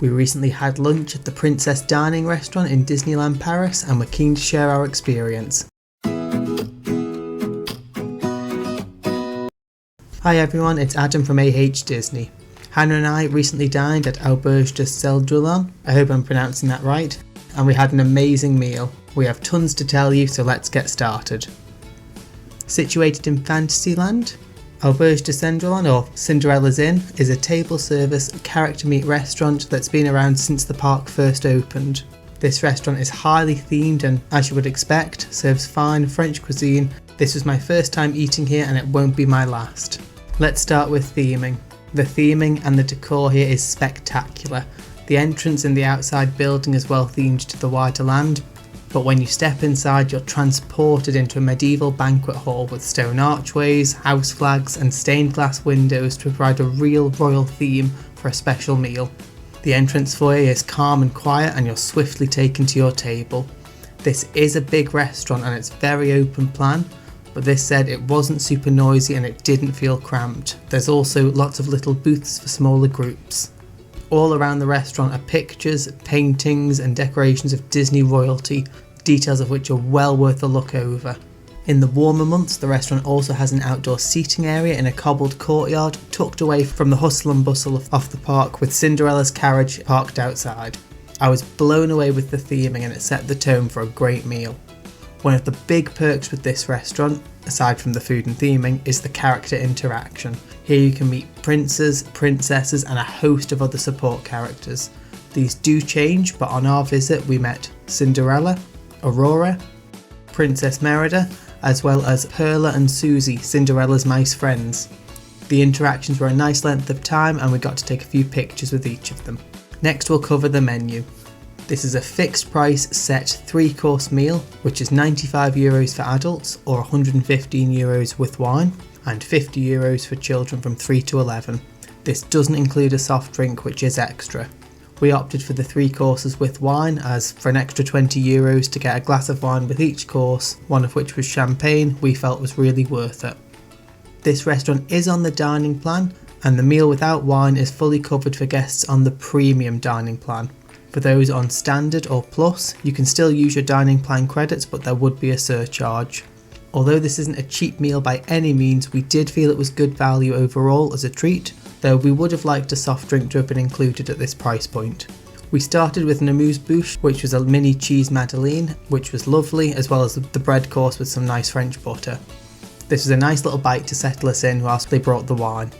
We recently had lunch at the Princess Dining restaurant in Disneyland Paris and we're keen to share our experience. Hi everyone, it's Adam from Disney. Hannah and I recently dined at Auberge De Cendrillon, I hope I'm pronouncing that right, and we had an amazing meal. We have tons to tell you, so let's get started. Situated in Fantasyland, Auberge De Cendrillon, or Cinderella's Inn, is a table service character meat restaurant that's been around since the park first opened. This restaurant is highly themed and, as you would expect, serves fine French cuisine. This was my first time eating here and it won't be my last. Let's start with theming. The theming and the decor here is spectacular. The entrance and the outside building is well themed to the wider land, but when you step inside you're transported into a medieval banquet hall with stone archways, house flags and stained glass windows to provide a real royal theme for a special meal. The entrance foyer is calm and quiet and you're swiftly taken to your table. This is a big restaurant and it's very open plan, but this said it wasn't super noisy and it didn't feel cramped. There's also lots of little booths for smaller groups. All around the restaurant are pictures, paintings and decorations of Disney royalty, details of which are well worth a look over. In the warmer months, the restaurant also has an outdoor seating area in a cobbled courtyard tucked away from the hustle and bustle of the park, with Cinderella's carriage parked outside. I was blown away with the theming and it set the tone for a great meal. One of the big perks with this restaurant, aside from the food and theming, is the character interaction. Here you can meet princes, princesses and a host of other support characters. These do change, but on our visit we met Cinderella, Aurora, Princess Merida, as well as Perla and Susie, Cinderella's mice friends. The interactions were a nice length of time and we got to take a few pictures with each of them. Next we'll cover the menu. This is a fixed price set 3-course meal, which is €95 for adults or €115 with wine, and €50 for children from 3 to 11. This doesn't include a soft drink, which is extra. We opted for the 3 courses with wine, as for an extra €20 to get a glass of wine with each course, one of which was champagne, we felt was really worth it. This restaurant is on the dining plan, and the meal without wine is fully covered for guests on the premium dining plan. For those on standard or plus, you can still use your dining plan credits, but there would be a surcharge. Although this isn't a cheap meal by any means, we did feel it was good value overall as a treat, though we would have liked a soft drink to have been included at this price point. We started with an amuse-bouche, which was a mini cheese madeleine, which was lovely, as well as the bread course with some nice French butter. This was a nice little bite to settle us in whilst they brought the wine.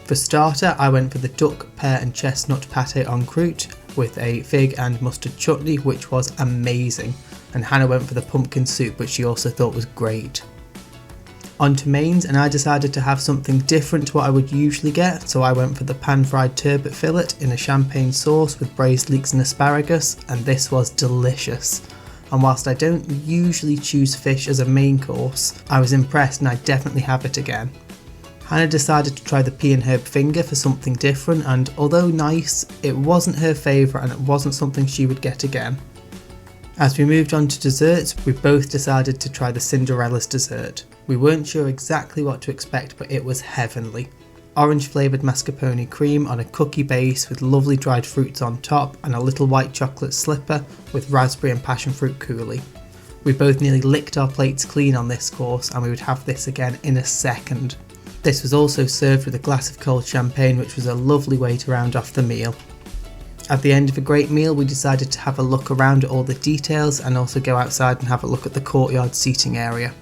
For starter, I went for the duck, pear and chestnut pâté en croûte with a fig and mustard chutney, which was amazing, and Hannah went for the pumpkin soup, which she also thought was great. On to mains, and I decided to have something different to what I would usually get, so I went for the pan-fried turbot fillet in a champagne sauce with braised leeks and asparagus, and this was delicious. And whilst I don't usually choose fish as a main course, I was impressed and I'd definitely have it again. Hannah decided to try the pea and herb finger for something different, and although nice, it wasn't her favourite and it wasn't something she would get again. As we moved on to desserts, we both decided to try the Cinderella's dessert. We weren't sure exactly what to expect, but it was heavenly. Orange flavoured mascarpone cream on a cookie base with lovely dried fruits on top and a little white chocolate slipper with raspberry and passion fruit coulis. We both nearly licked our plates clean on this course and we would have this again in a second. This was also served with a glass of cold champagne, which was a lovely way to round off the meal. At the end of a great meal, we decided to have a look around at all the details and also go outside and have a look at the courtyard seating area.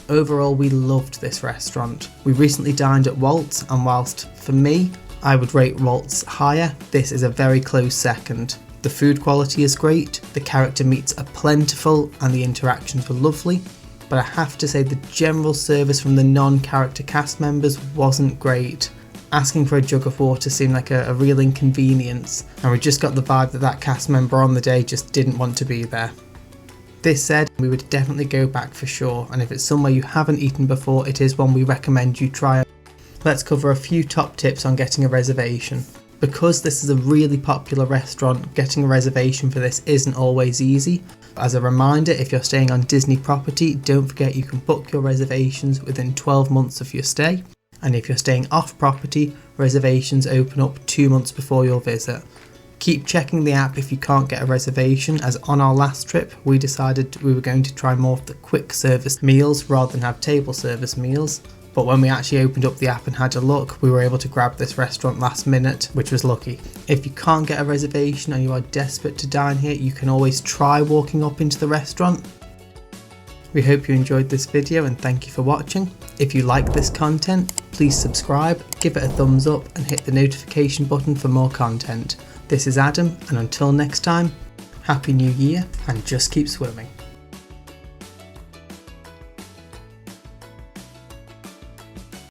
Overall, we loved this restaurant. We recently dined at Walt's, and whilst for me, I would rate Walt's higher, this is a very close second. The food quality is great, the character meats are plentiful and the interactions were lovely. But I have to say the general service from the non-character cast members wasn't great. Asking for a jug of water seemed like a real inconvenience, and we just got the vibe that that cast member on the day just didn't want to be there. This said, we would definitely go back for sure, and if it's somewhere you haven't eaten before, it is one we recommend you try. Let's cover a few top tips on getting a reservation. Because this is a really popular restaurant, getting a reservation for this isn't always easy. As a reminder, if you're staying on Disney property, don't forget you can book your reservations within 12 months of your stay. And if you're staying off property, reservations open up 2 months before your visit. Keep checking the app if you can't get a reservation, as on our last trip we decided we were going to try more of the quick service meals rather than have table service meals. But when we actually opened up the app and had a look, we were able to grab this restaurant last minute, which was lucky. If you can't get a reservation and you are desperate to dine here, you can always try walking up into the restaurant. We hope you enjoyed this video and thank you for watching. If you like this content, please subscribe, give it a thumbs up and hit the notification button for more content. This is Adam, and until next time, Happy New Year and just keep swimming.